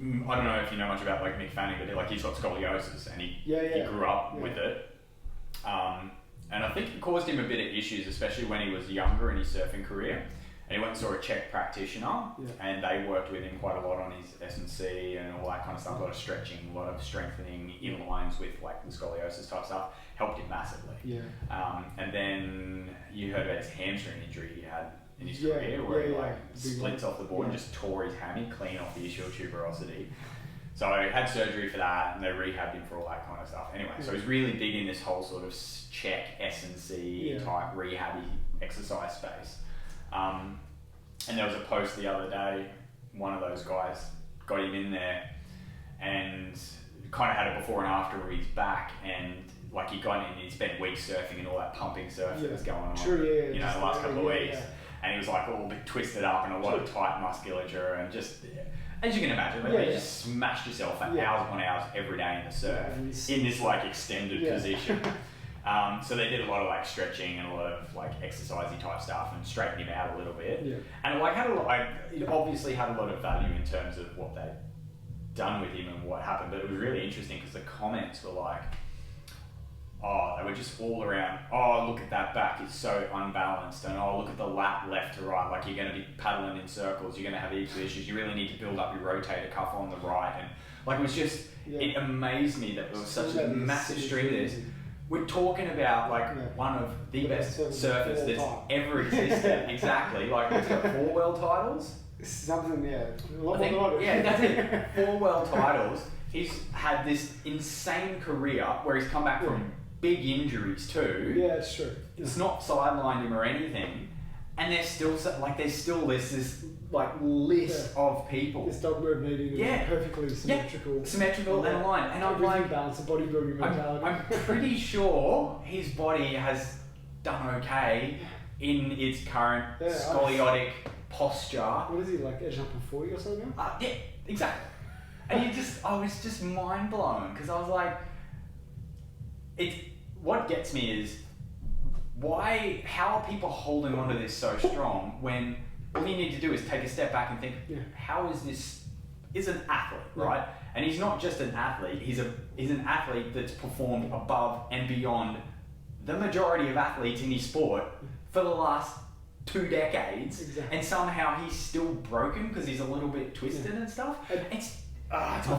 I don't know if you know much about like Mick Fanning, but like he's got scoliosis and he grew up with it. And I think it caused him a bit of issues, especially when he was younger in his surfing career. And he went and saw a Czech practitioner, and they worked with him quite a lot on his S&C and all that kind of stuff. A lot of stretching, a lot of strengthening inlines with like the scoliosis type stuff. Helped him massively. And then you heard about his hamstring injury he had in his career, where he like splits off the board and just tore his hammy clean off the ischial tuberosity. So he had surgery for that, and they rehabbed him for all that kind of stuff. Anyway, so he's really big in this whole sort of Czech S&C type rehabby exercise space. And there was a post the other day, one of those guys got him in there and kind of had it before and after where he's back, and like he got in and he spent weeks surfing and all that pumping surf that was going on, the last couple of weeks. And he was like all a bit twisted up and a lot of tight musculature, and just, as you can imagine, you just smashed yourself for hours upon hours every day in the surf in this like extended position. So they did a lot of like stretching and a lot of like exercisey type stuff and straightened him out a little bit. And like it obviously had a lot of value in terms of what they'd done with him and what happened, but it was really interesting because the comments were like, they were just all around, look at that back, it's so unbalanced, and look at the lat left to right, like you're going to be paddling in circles, you're going to have equal issues, you really need to build up your rotator cuff on the right. And like it was just, it amazed me that there was such a massive stream of this. We're talking about like one of the best surfers that's ever existed. Exactly. Like he's got 4 world titles. Something, that's it. 4 world titles. He's had this insane career where he's come back from big injuries too. Yeah, it's true. It's not sidelined him or anything, and there's still this like list of people. This dog bird meeting is perfectly symmetrical. Symmetrical and aligned. And I'm like, balance, the bodybuilding mentality. I'm pretty sure his body has done okay in its current scoliotic posture. What is he, like edge up on 40 or something? Yeah, exactly. And I was just mind blown because I was like, what gets me is how are people holding onto this so strong when all you need to do is take a step back and think, how is this? Is an athlete, right? And he's not just an athlete. He's an athlete that's performed above and beyond the majority of athletes in his sport for the last 2 decades, and somehow he's still broken because he's a little bit twisted and stuff. It's